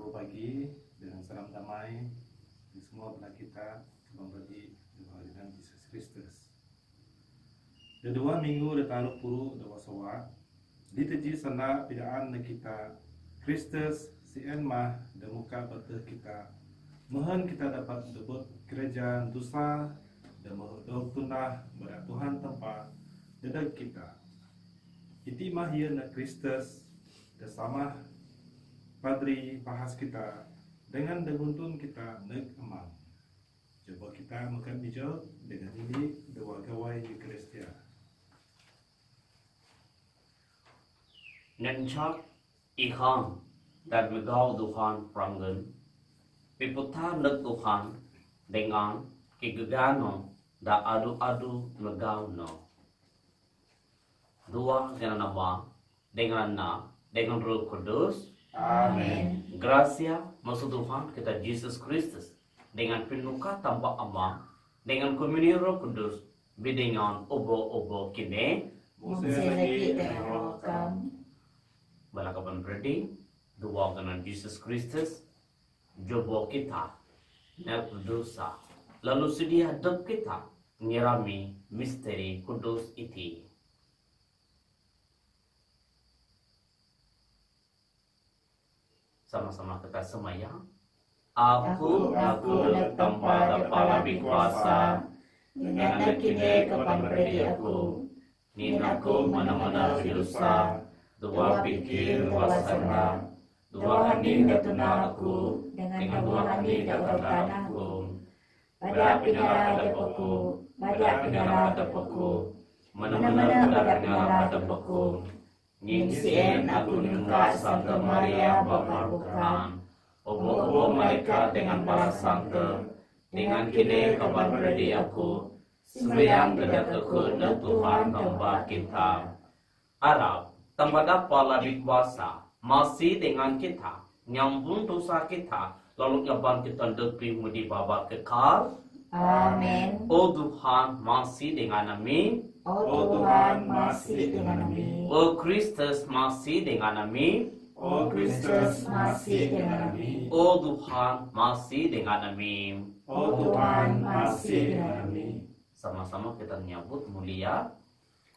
Selamat pagi dengan salam damai di semua belah kita memberi dengan Yesus Kristus. Kedua minggu dah taruh puru dah wasawak. Diteji sana pidaan kita Kristus sien mah dan muka betah kita. Mohon kita dapat debut kerajaan dosa dan mohon tunah berat Tuhan tempat dedak kita. Iti mah ia na Kristus dan sama Padri bahas kita dengan debuntun kita nek aman. Coba kita makan hijau dengan ini dua gawai Eucharistia. Nanchak ikhang dan megau Tuhan prangen. Piputa nek Tuhan dengan kegagalan dan adu-adu megau no. Dua dengan nama, dengan Roh Kudus. Amin. Gracia maksud Tuhan kita Yesus Kristus dengan penuka tanpa amang dengan komunion Roh Kudus dengan obo-obo kini Muselaki terokam. balakapan berdi dua dengan Yesus Kristus jobo kita nak dosa lalu sedia dek kita nyirami misteri kudus iti. Sama-sama kita semayang. Aku nak tempat kepala berkuasa, dengan kini kapan beri aku, ninaku mana-mana dosa, dua pikir wasana, dua hati datuna aku, dengan dua hati datuna aku. Pada pinara hadapaku, mana-mana pada pinara hadapaku. Nyingsiin aku nungka Santa Maria Bapa bukan obo-obo mereka dengan para sangka dengan kini kabar berdi aku sembayang kedak aku na Tuhan tambah kita Arab tambah dapat lebih kuasa masih dengan kita nyambung dosa kita lalu nyaban kita debri mudi baba kekal. Amin. Oh Tuhan masih dengan kami. Oh Tuhan masih dengan kami. Oh Kristus masih dengan kami. Oh Kristus masih dengan kami. Oh Tuhan masih dengan kami. Oh Tuhan masih dengan kami. Sama-sama kita nyambut mulia.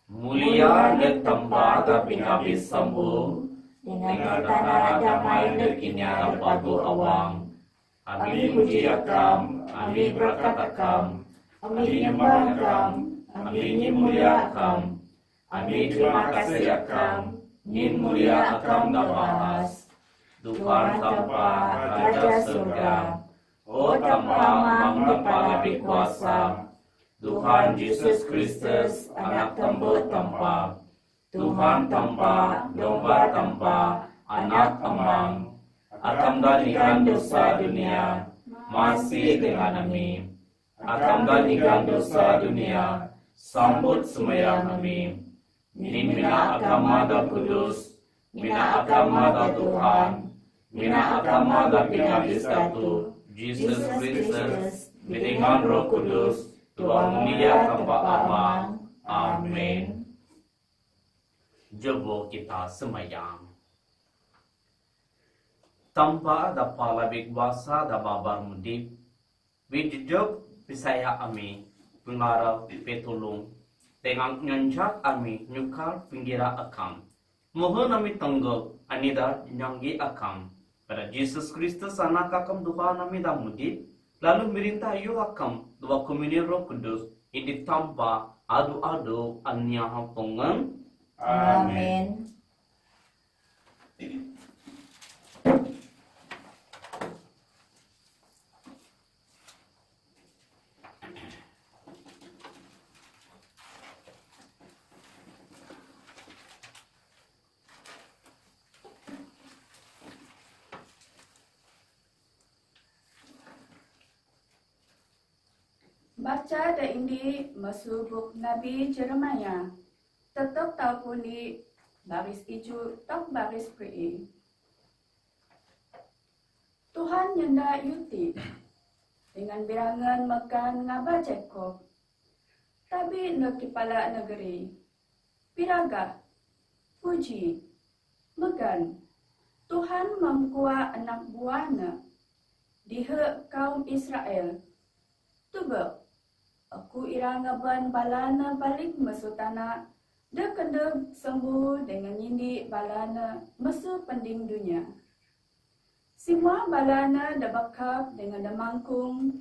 Mulia di tempat tapi habis sembuh. Dengan tanah damai dekinya padu awang. Kami puji akam, kami berkat akam, kami nyembah akam, kami mulia akam, kami terima kasih akam, nyin mulia akam dah bahas. Tuhan tanpa Raja surga, oh tanpa Mang Bapa lebih kuasa. Tuhan Yesus Kristus anak tembut tanpa, Tuhan tanpa, domba tanpa, anak emang. Akan gantikan dosa dunia masih dengan kami. Akan gantikan dosa dunia sambut semayang kami. Mina agama da kudus, mina agama da Tuhan, mina agama da pingabis datu, Jesus Kristus, dengan Roh Kudus, Tuhan mulia tanpa amang. Amin. Coba kita semayang. Tanpa ada palabik basa da babar mudip, wijjok pisaya ami pengarap petulung, dengan nyanjak ami nyukar pinggira akam. Mohon ami tanggap anida nyanggi akam. Pada Yesus Kristus anak akam Tuhan ami da mudip, lalu merintah yu akam dua komunion Roh Kudus ini tanpa adu-adu anya hampungan. Amin. Baca da indi masubuk Nabi Jeremiah. Tetap tahu puni baris ijo tak baris pri. Tuhan nyenda yuti dengan birangan makan ngaba Jacob. Tapi nak kepala negeri. Piraga, puji, megan, Tuhan memkuat anak buahnya di kaum Israel. Tuba, aku ira ngaban balana balik masuk tanah, dia kena sembuh dengan nyindik balana masuk pending dunia. Semua balana dah bakap dengan demangkung,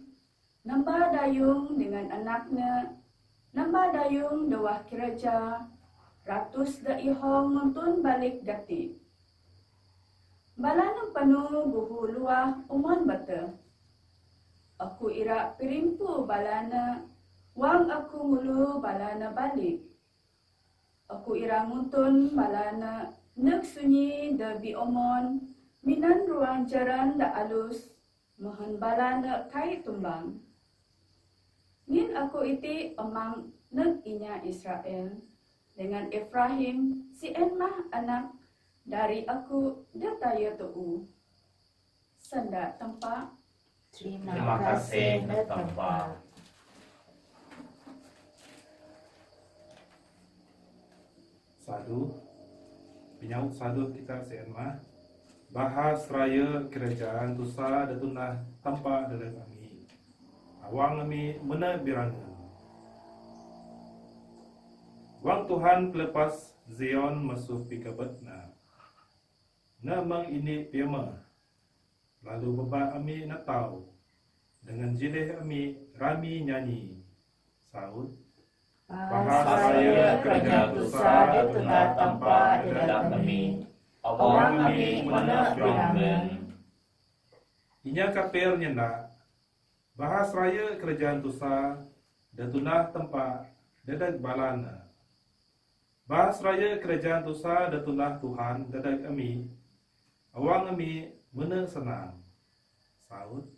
nambah dayung dengan anaknya, nambah dayung dawah kiraja, ratus da ihong muntun balik dati. Balana penuh buhu luah umon bata. Aku ira pirimpu balana, wang aku mulu balana balik. Aku ira muntun balana, nek sunyi da bi omon, minan ruang jaran da alus, mohon balana kai tumbang. Ngin aku iti emang nek inya Israel, dengan Efraim si enmah anak dari aku dataya tu'u. Senda tempat. Terima kasih Netempa. Sadu, penyaut sadu kita seenmah. Bahas raya kerajaan tusa datunah tanpa dari kami. Awang kami mena biranga. Wang Tuhan pelepas Zion masuk pikabetna. Namang ini piama. Lalu bapa kami nak tahu. Dengan jilih kami rami nyanyi. Saud. Bahas raya kerajaan tusa datunah tanpa dari kami. Awang kami mena biranga. Inya kapel nyenda. Bahas raya kerajaan tusa datunah tempat dadak balana. Bahas raya kerajaan tusa datunah Tuhan dadak kami. Awang kami mena senang. Saud.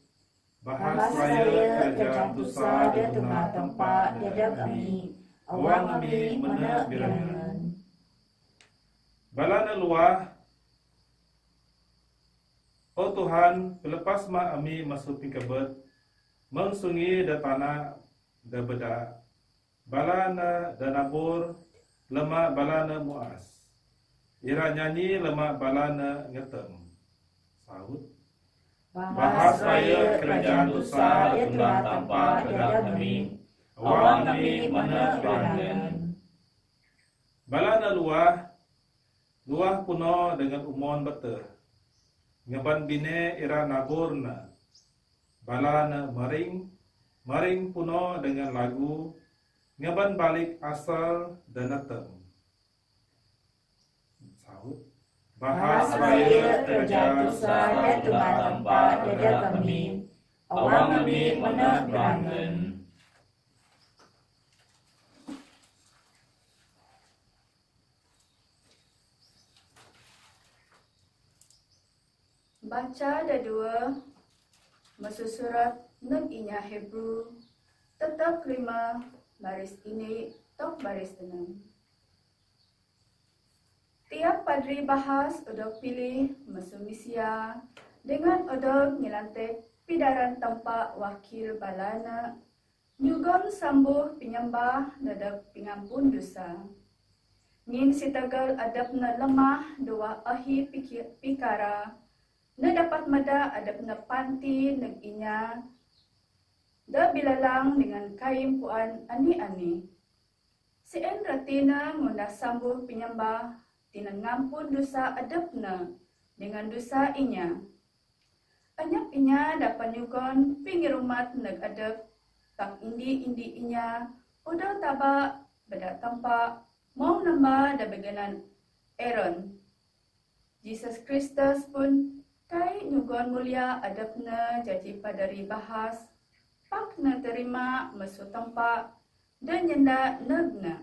Bahas raya kerajaan tusa datunah tempat dadak kami. Awang kami mena biranga. Balana luah. Oh Tuhan, pelepas ma kami masuk pikabet, mengsungi da tanah da beda, balana da nabur, lemak balana muas. Ira nyanyi lemak balana ngetem. Saud. Bahas raya kerajaan tusa datunah tanpa dadak kami. Awang kami mena biranga. Balana luah puno dengan umon bete. Ngaban bine ira naburna. Balana maring puno dengan lagu. Ngaban balik asal dan natem. Saud. Bahas raya kerajaan tusa datunah tanpa dadak kami. Awang kami mena biranga. Baca ada dua, masuk surat nek inya Hebrew, tetap 5 baris ini, tok baris 6. Tiap padri bahas odok pilih masuk misia, dengan odok nyelantek pidaran tempat wakil balana, nyugon sambuh penyembah dadak pingampun dosa. Ngin si tegal adab na lemah dua ahi pikara, na dapat mada adab na panti nag inya, da bilalang dengan kaim puan ani-ani. Si en ratina muna sambuh penyembah, tinangampun dosa adab na dengan dosa inya. Anyap inya dapat nyugon pinggir umat nag adab, tak indi-indi inya, udah taba beda tampak, mau nambah da beganan Aaron. Jesus Kristus pun kai nyugon mulia adabna jadi padari bahas, pak na terima masuk tempat dan nyenda negna.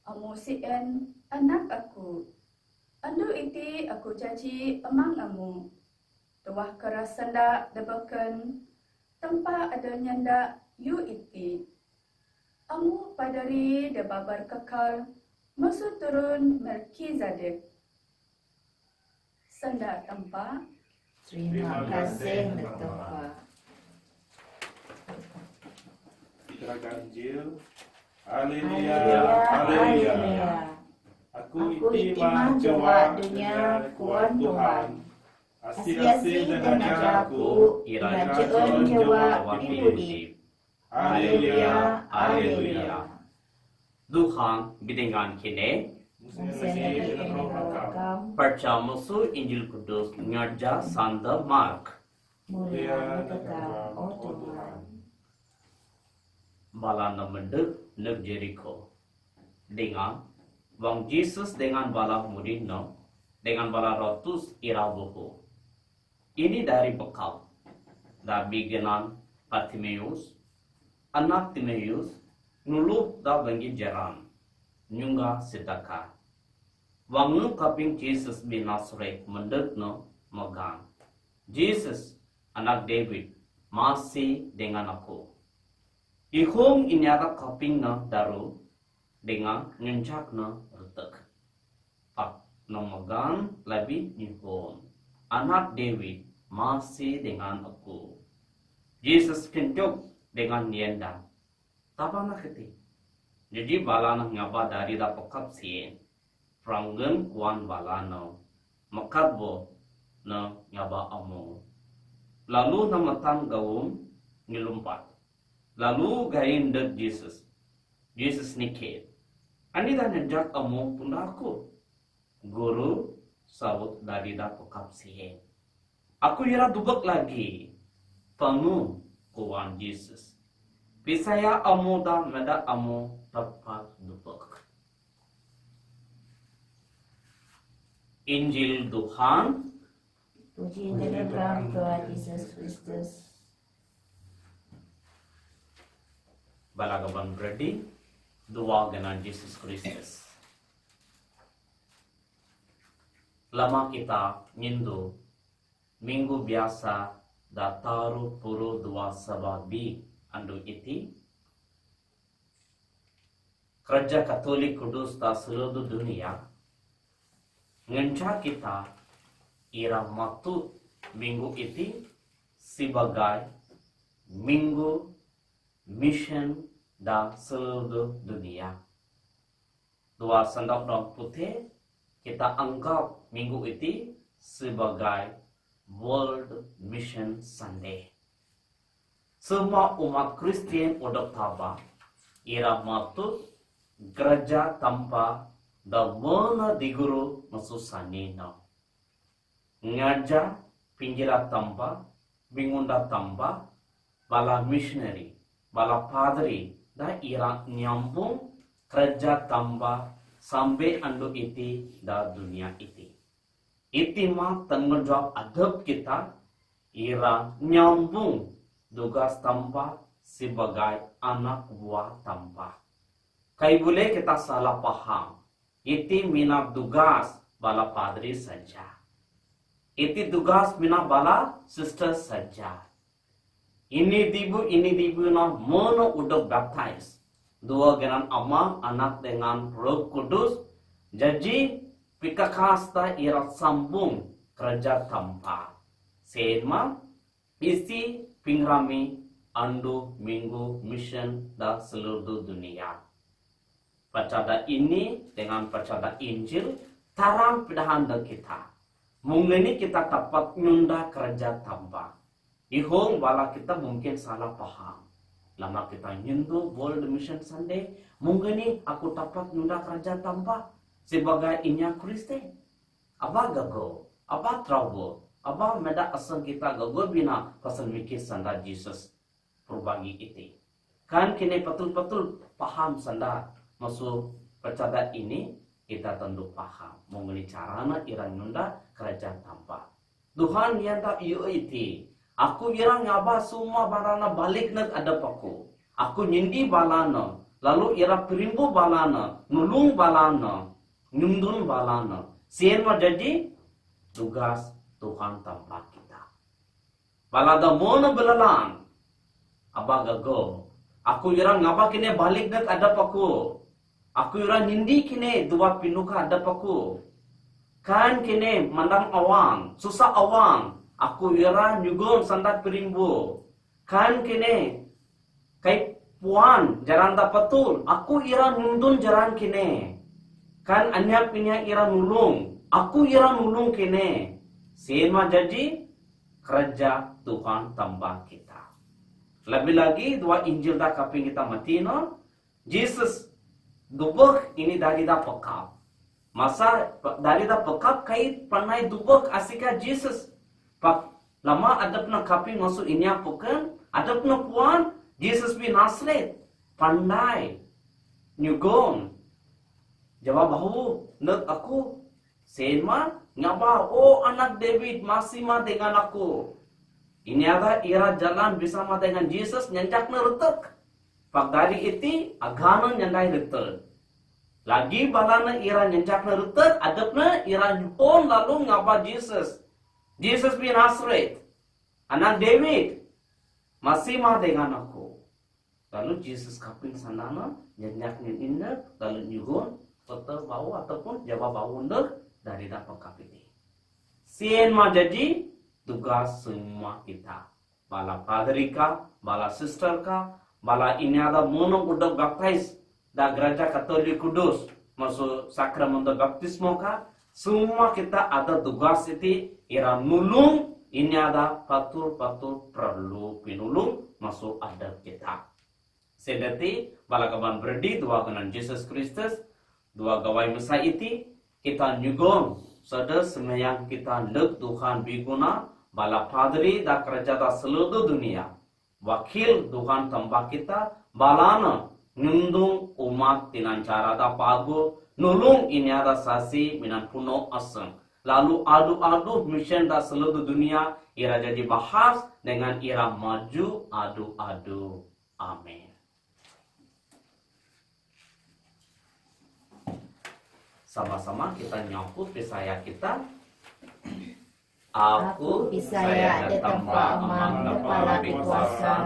Amu si en anak aku, andu iti aku janji emang amu. Tuah keras senda debakan, tempat ada nyenda yu iti. Amu padari debabar kekal, masuk turun Melkizedek. Senda tempat. Terima kasih Netempa. Kita Injil. Haleluya, Haleluya, haleluya. haleluya. Aku Aku itimah itimah jawa jawa dunia dunia kuat kuan Tuhan. Tuhan. Asi-asi Asi-asi dan dan ajaku, ajaku, ira irajaan jawa dibudi. Haleluya, Haleluya. Tuhan bidengan kini Mensenai Rakam. percaya musuh Injil Kudus ngerja Santa Mark Mulia Engkau, oh Tuhan. bala namendek nek Jericho dengan Wang Jesus dengan bala mudino dengan bala ratus irabuhu. Ini dari bekal dari genan Bartimeus, anak Timeus, nulup da banggi jaran, nyungga sedaka. Wangu kaping Jesus bin Nazareth mendek no magang. Jesus, anak David, masih dengan aku. Ihong inyara kaping na daru dengan ngencak na retek. Pak no magang lebih ihong. Anak David masih dengan aku. Jesus kentuk dengan nienda. Tapa na keti. Jadi bala na ngaba dari da pekap sien. Pranggen kuan bala na makat bo na ngaba amo. Lalu na matang gawum ngilumpat. Lalu gain dek Jesus. Jesus nikit. Ani dah nejak amo pundaku. Guru sabut dari da pekap sien. Aku ira dubek lagi. Penuh kuan Jesus. Pisaya amo da meda amo tepat dubek. Injil Tuhan. Puji dalam Tuhan Yesus Kristus. Balagaban berdi dua dengan Yesus Kristus. Lama kita nyindu minggu biasa dataru puru dua sababi andu iti Kerja Katolik Kudus da seluruh dunia ngenca kita ira matu minggu iti sebagai minggu mission da seluruh dunia. Dua sandok dong putih kita anggap minggu iti sebagai World Mission Sunday. Semua umat Kristen udah tabah ira matu gereja tanpa da mana diguru masusani na. Ngaja pinggira tanpa bingunda tanpa bala missionary bala padri da ira nyambung kerja tanpa sampai andu iti da dunia iti. Iti mah tanggung jawab adab kita ira nyambung tugas tanpa sebagai anak buah tanpa. Kai boleh kita salah paham. Iti mina tugas bala padri saja. Iti tugas mina bala sister saja. Ini dibu na mono udah baptize. Dua genan ama anak dengan Roh Kudus. Jadi pikakasta ira sambung kerja tanpa. Sema isi pingrami andu minggu mission da seluruh dunia. Percaya ini dengan percaya Injil tarang pedahan kita. Mungkin kita dapat nyunda kerja tanpa. Ihong bala kita mungkin salah paham. Lama kita nyentuh World Mission Sunday, mungkin aku dapat nyunda kerja tanpa sebagai inya Kristen. Apa gago? Apa trouble? Apa meda asal kita gago bina pasal mikir sanda Jesus perbagi itu. Kan kini betul-betul paham sanda masuk percaya ini kita tentu paham mengenai carana irang nunda kerajaan tanpa. Tuhan yang tak iyo iti. Aku irang ngaba semua barana balik nak ada paku. Aku nyindi balana. Lalu ira perimbu balana. Nulung balana. Nyundun balana. Sien jadi tugas Tuhan tanpa kita. Balada mono belalang. Aba gago. Aku irang ngaba kini balik nak ada paku. Aku ira nindi kini dua pinuka ada paku. Kan kini mandang awang, susah awang. Aku ira nyugun sandat perimbu. Kan kini kai puan jaran da betul. Aku ira nundun jaran kini. Kan anyap pinya ira nulung. Aku ira nulung kene. Sen mah jadi kerja Tuhan tambah kita. Lebih lagi dua Injil dah kaping kita mati no. Jesus dubek ini dari dah pekap. Masa dari dah pekap kait panai dubek asika Jesus. Pak lama ada pernah kaping masuk ini apukan. Ada pernah puan Jesus bin Nazaret. Pandai. Nyugon. Jawab bahu, nak aku. Sen mah ngapa? Oh anak David masih mah dengan aku. Ini ada ira jalan bersama dengan Jesus nyanjak neretek. Pak dari itu agana nyandai retek. Lagi balana ira nyanjak neretek, adapna ira nyukon lalu ngapa Jesus. Jesus bin Nazaret, anak David masih mah dengan aku. Lalu Jesus kaping sanana nyanjak nyanyinya lalu nyugon tetap bau ataupun jawab bau under dari dapat kapiti. Sien mah jadi tugas semua kita. Bala paderika, bala sisterka, bala ini ada monong udah baptize da gereja Katolik Kudus masuk sakramen baptismo ka. Semua kita ada tugas itu ira nulung ini ada patul-patul perlu pinulung masuk ada kita. Sedati bala kaban berdi dua kenan Jesus Kristus dua gawai masa itu kita nyugon sada semayang kita lek Tuhan biguna bala padri da kerja da seluruh dunia wakil Tuhan tambah kita balana nundung umat tinan cara da pagu nulung ini ada sasi minan puno aseng lalu adu-adu mission da seluruh dunia ira jadi bahas dengan ira maju adu-adu. Amin. Sama-sama kita nyambut Yesaya kita. Aku Yesaya ditempa amang kepala kuasa,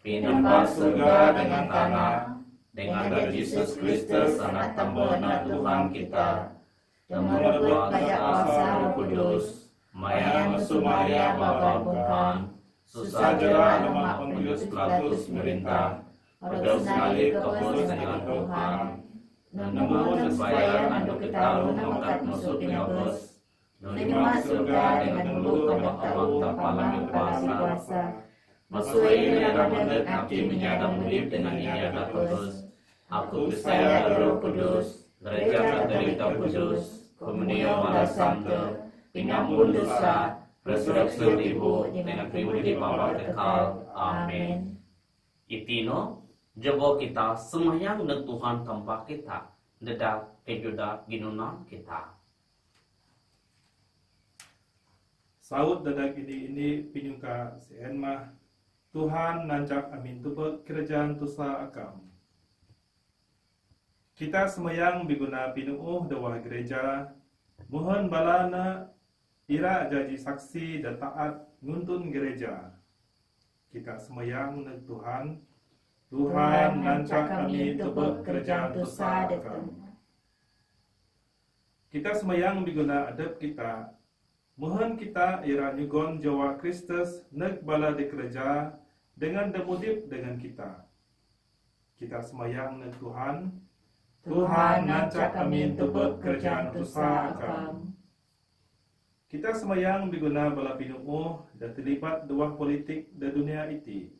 pinempah surga dengan tanah, dengan dari Yesus Kristus anak tambana Tuhan kita, merebut pada kuasa Roh Kudus, maya sumaya bapa bukan, susah jera lemak pengurus Pilatus merintah, pedus nali kebos dengan Tuhan, namun supaya anduk kita mengangkat musuh pinabus, menerima surga dengan mulut abang-abang tanpa langit kuasa, musuh ini akan mendet nanti menyadap hidup dengan inyata kudus. Aku percaya Roh Kudus, gereja Katolik Kudus, komunion maha santo, pengampun dosa, resurreksi tubuh dengan pribadi bapa kekal. Amin. Itino jabo kita semayang dan Tuhan tanpa kita dedak kejuda ginunan kita. Saud dadak ini pinyuka sien mah Tuhan nancak amin tubek kerajaan tusa akam. Kita semayang biguna pinuuh dawah gereja mohon balana ira jadi saksi dan taat nuntun gereja. Kita semayang neg Tuhan nancak kami tebek kerjaan dosa dekam. Kita semayang biguna adab kita. Mohon kita ira nyugon Jawa Kristus neg bala di gereja dengan demudip dengan kita. Kita semayang neg Tuhan nancak kami tebek kerjaan dosa akam. Kita semayang biguna bala pinuuh dan terlibat dua politik di dunia iti.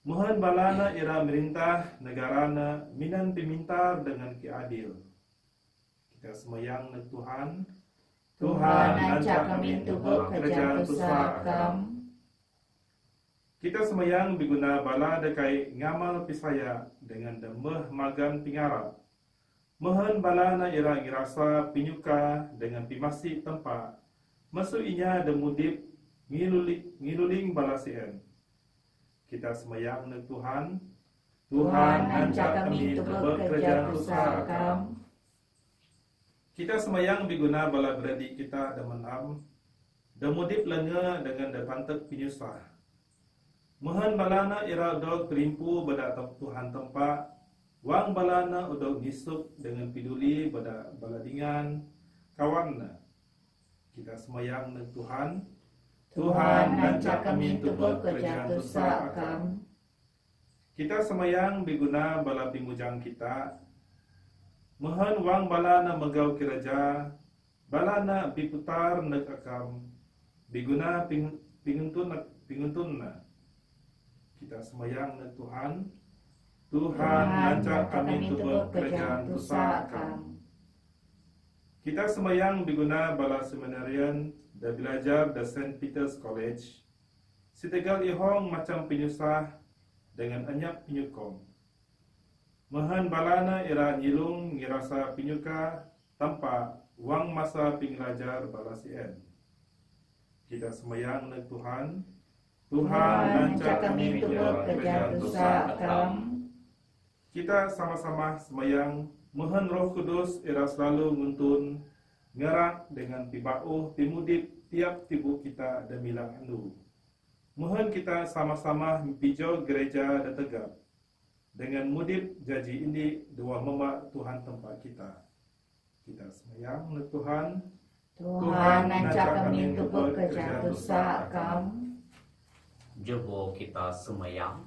Mohon balana ira merintah negarana minan pimintar dengan kiadil. Kita semayang neg Tuhan nancak kami tebek kerjaan dosa akam. Kita semayang biguna bala dekai ngamal pisaya dengan demeh magan pingarap. Mohon balana ira ngirasa pinyuka dengan pimasi tempat. Masuk inya demudip ngiluling balasien. Kita semayang neg Tuhan nancak kami tebek kerjaan dosa akam. Kita semayang biguna bala beradi kita demenam demudip lenge dengan depantek pinyusah. Mohon balana ira dog terimpu pada Tuhan tempat. Wang balana udog nisup dengan peduli pada baladingan kawanna. Kita semayang neg Tuhan nancak kami tebek kerjaan dosa akam. Kita semayang biguna bala pimujang kita. Mohon wang balana megau kiraja, balana biputar neg akam, biguna pinguntun na. Kita semayang neg Tuhan, Tuhan lancak kami tubuk kerajaan dosa akam. Kita semayang biguna bala seminarian dan belajar di St. Peter's College. Sitegal ihong macam penyusah dengan anyak penyukong. Mahan balana ira nyilung ngirasa penyuka tanpa wang masa pinglajar bala sien. Kita semayang neg Tuhan, Tuhan lancak kami tubuk kerajaan dosa akam. Kita sama-sama semayang, mohon Roh Kudus ira selalu nguntun ngerak dengan tibauh timudip tiap tibu kita demilang anu. Mohon kita sama-sama hijau gereja dan tegap dengan mudip jaji ini dua mema Tuhan tempat kita. Kita semayang neg Tuhan, Tuhan lancak kami tubuk kerajaan dosa akam. Jebo kita semayang.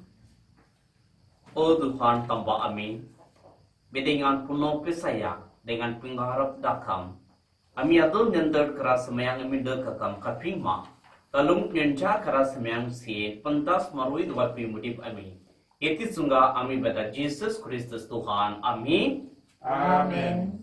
O Tuhan tambah amin. Dengan penuh pesaya dengan pengharap dakam. Ami adul nyandar keras semayang ami dekakam kapima. Talung nyenja keras semayang si pentas marui dua pimudip ami. Iti sungga ami pada Jesus Kristus Tuhan. Amin. Amin.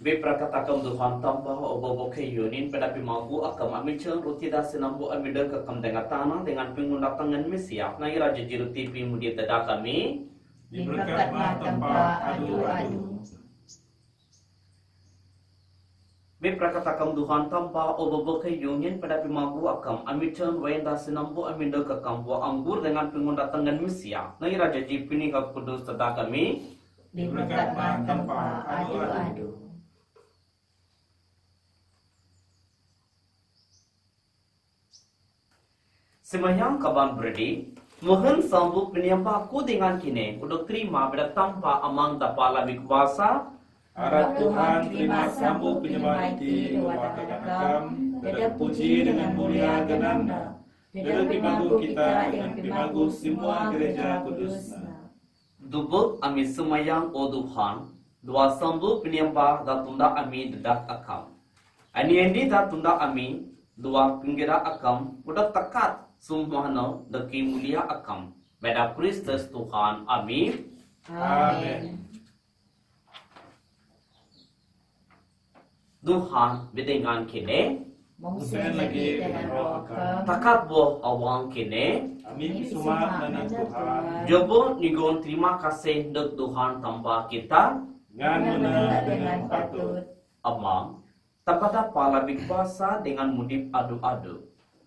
Be prakatakam Tuhan tambah obo ke yunin pada pimagu akam ami ceng ruti da sinambu ami dekakam dengan tanah dengan pengundak tangan mesiap na ira jejiruti pimudi tada kami diberkat ma tempat adu-adu. Be prakatakam Tuhan tambah obo ke yunin pada pimagu akam ami ceng wain da sinambu ami dekakam buah anggur dengan pengundak tangan mesiap na ira jeji pinikak kudus tada kami Diberkat ma tempat adu-adu. Semayang kaban berdi, mohon sambut penyembah ku dengan kini, udah terima pada tanpa amang tapala bikuasa. Arah Tuhan terima sambut penyembah itu watakan akam, dan puji dengan mulia genamna. Dan pimagu kita dengan pimagu semua gereja kudusna. Dubuk ami semayang o Tuhan, dua sambut penyembah dan tunda ami dedak akam. Ani endi dan tunda ami, dua pinggira akam, udah tekat. Sumahno deki mulia akam. Beda Kristus Tuhan. Amin. Amin. Tuhan bedengan kini. Mungkin lagi dengan roh akam. Takat boh awang kini. Amin semua dengan Tuhan. Jobo nigon terima kasih dek Tuhan tanpa kita. Ngan benar dengan patut. Amang. Tapada pala bikuasa dengan mudip adu-adu.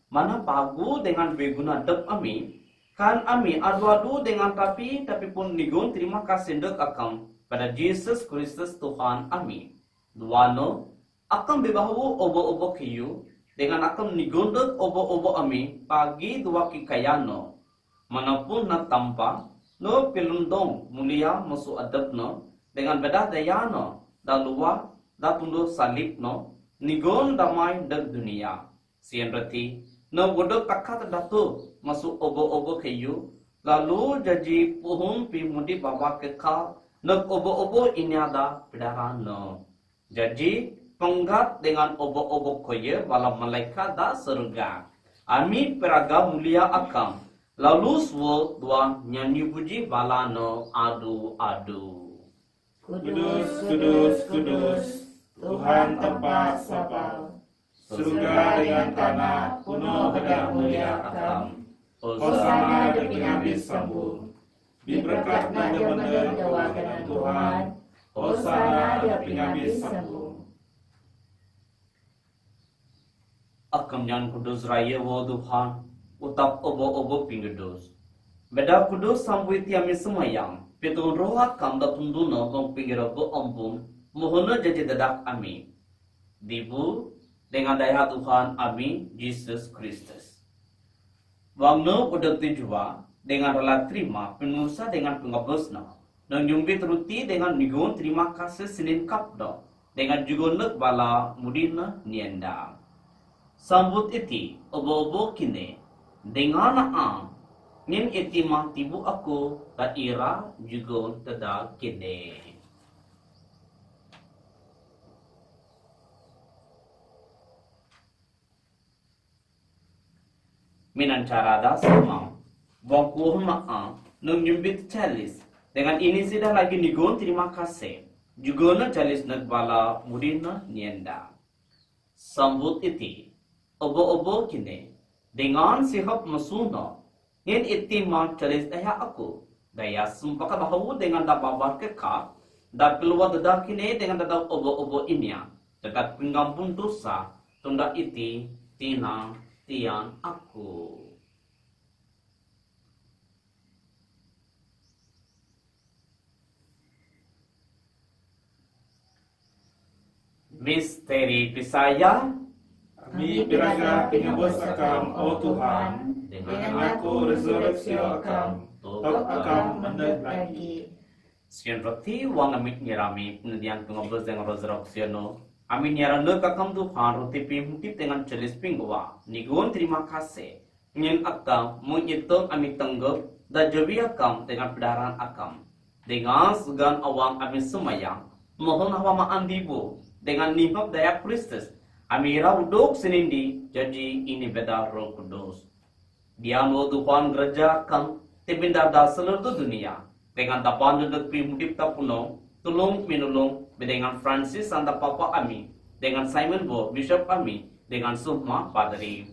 Mana pagu dengan beguna dek ami, kan ami adu-adu dengan tapi pun nigun terima kasih dek akam pada Jesus Kristus Tuhan ami. Duano akam bebahu obo-obo kiyu dengan akam nigun dek obo-obo ami pagi dua kikayano. Manapun na tampa no pelundong mulia masuk adab no dengan bedah dayano dan luar da tundo salib no nigun damai dek dunia. Sian reti no bodoh takat datu masuk obo-obo kayu lalu jadi pohon pimudi bawa kekal no obo-obo ini ada pedaran no jadi penggat dengan obo-obo koye wala malaikat da surga ami peraga mulia akam lalu suo dua nyanyi puji bala no adu-adu. Kudus, kudus, kudus, Tuhan tempat Sabal. Surga dengan tanah penuh dengan mulia akam. Hosana di pinabis sambung. Diberkatnya dia benar doa dengan Tuhan. Hosana di pinabis sambung. Akam yang kudus raya wo Tuhan. Utap obo-obo pinggedus. Beda kudus sambuit yami semayang. Petun roh akam da tunduno kong pinggir obo ampun. mohon jadi dedak ami. Dibu dengan daya Tuhan ami Yesus Kristus. Wangno udah tujuan dengan rela terima penusa dengan pengabusna. Dan nyumbit ruti dengan nigun terima kasih Senin kapdo. Dengan juga nak bala mudina nienda. Sambut iti obo-obo kini dengan ang ngin iti mah tibu aku ta ira juga tada kini. Minan carada sama bangku maa nung nyumbit chalis dengan ini sudah lagi nigun terima kasih juga na chalis nagbala mudina nienda. Sambut iti obo-obo kini dengan sihap masuna ngin iti mah chalis daya aku daya sumpah bahawa dengan dapabar keka da keluar dadah kini dengan dadah obo-obo inya dekat pengampun dosa tunda iti tina tiang aku. Misteri Pisaya. Kami beraga pengabus akam, oh Tuhan, dengan aku resurreksi akam, tok akam mendet lagi. Sekian roti wang amit nyerami penedian pengabus dengan resurreksi no. Amin nyaran le kakam Tuhan roti pimutip dengan celis pingwa. Nigun terima kasih. Ngin akam mengitung amit tenggep dan jabi akam dengan pedaran akam. Dengan segan awang amin semayang mohon hawa dibu dengan nipap daya Kristus. Amira uduk senindi jadi ini beda Roh Kudus. Dia no Tuhan gereja kam tebindar da seluruh dunia dengan tapan duduk pimutip tapuno tulung minulung dengan Francis Santa Papa Ami, dengan Simon Bo, Bishop Ami, dengan Sukma Padri.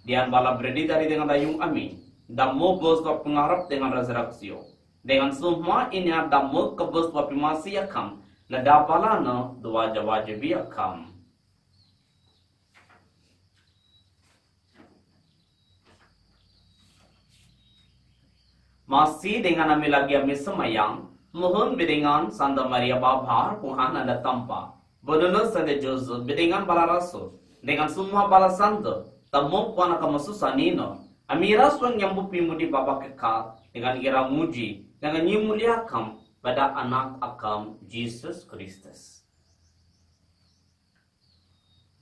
Dian bala beredi dari dengan Dayung Ami, damo bos wa pengarap dengan resurreksio. Dengan Sukma ini damo kebos wa pimasi yakam, nada bala no dua jawajibi yakam. Masih dengan ami lagi ami semayang, mohon bidengan Santa Maria Babar Tuhan ada tanpa. Benar Santa Joseph bidengan bala rasul dengan semua bala santo. Tamu puan akan susah nino. Amira suang nyambu pimudi bapa kekal dengan kira muji dengan nyimuliakam pada anak akam Yesus Kristus.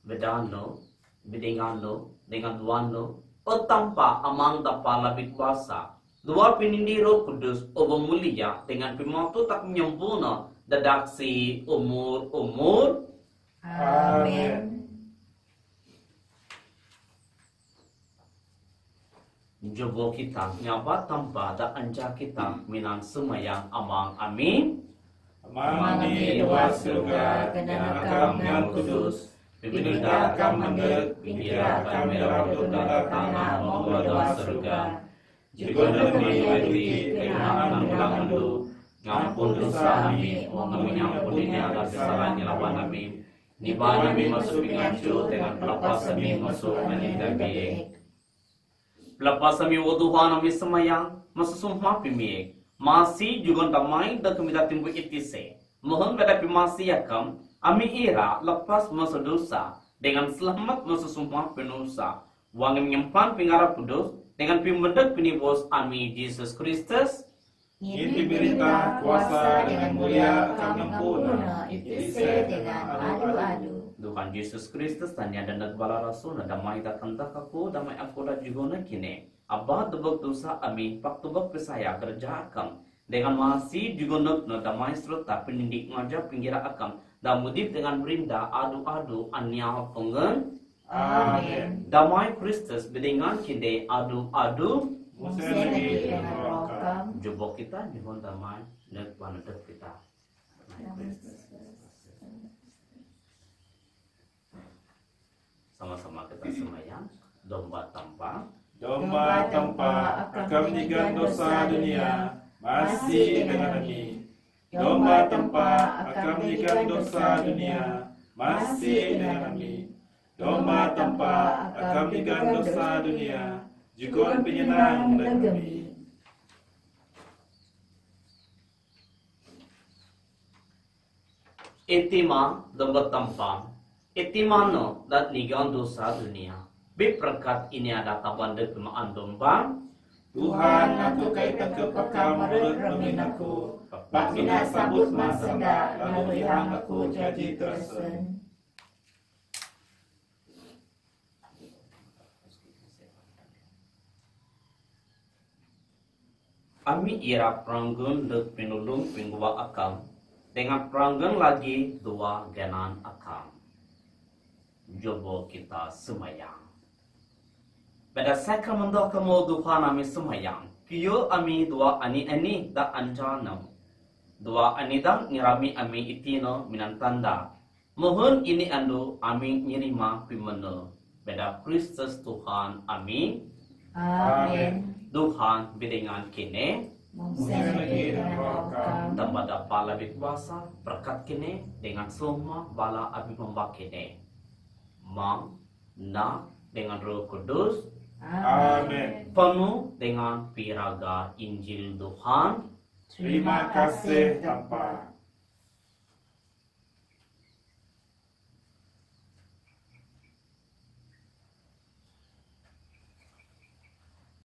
Bedano, bidengano dengan duano, o tanpa amang tapa labit kuasa. Dua pinindi Roh Kudus obo mulia dengan pimatu tak menyempurna dadaksi umur. Amin. Jobo kita nyabat tanpa da anja kita minan semayang amang amin. Amami dua surga dengan akam yang kudus. Bibinda akam mendet, pinggir akam merah duduk tanah mau dua surga. Jika demi bagi kenangan ulang dulu, ngampun dosa kami, mengampuninya atas kesalahan lawan kami. Niban kami masuk pingacu dengan pelepas kami masuk menindak biik. Pelepas kami waduhan kami semayang, masuk sumpah pimiek. Masih juga damai dan kami datang itise. Mohon pada pimasi yakam, kami ira lepas masuk dosa dengan selamat masuk sumpah penusa. Wang menyimpan pengarap kudus dengan pimbedak penibus ami Yesus Kristus. Ini berita kuasa dengan mulia akan menyempurna itise dengan adu-adu. Tuhan Yesus Kristus tanya dan nagbala rasul na damai datang aku damai aku dah juga na kini. Abah tebak dosa ami pak tebak pesaya kerja akam dengan masih juga na damai serta penindik ngajak pinggira akam dan mudip dengan berinda adu-adu anya pengen. Amin. Damai Kristus bedingan kini adu-adu. Musenegi dengan rokam. Jubok kita dihon damai dan panedep kita. Sama-sama kita semayang. Domba tanpa. Domba tanpa akan digan dosa dunia masih dengan kami. Domba tanpa akan digan dosa dunia masih dengan kami. Domba tanpa akan digan dosa dunia juga penyenang dan gembira. Itima dombot tampang. Itimano dat ligang dosa dunia. Berkat ini ada taban de kemaan domba. Tuhan aku kaitan ke pakam merut remin aku. Pak mina sabut masenda lalu yang aku jadi tersen. Ami ira pranggun dek pinulung pinggua akam. Dengan pranggun lagi dua genan akam. Jobo kita semayang. Pada sakramento kamu Tuhan ami semayang. Kiyo ami dua ani da anjanam. Dua ani dang ngirami ami itino minantanda. Mohon ini ando ami nyirima pimene. Pada Kristus Tuhan ami. Amin. Tuhan bidengan kini. Mengsenegi dengan roh kam. Tambah pala kuasa berkat kini dengan semua bala abi membak kini. Mang, na dengan Roh Kudus. Amin. Penuh dengan piraga Injil Tuhan. Terima kasih Bapa.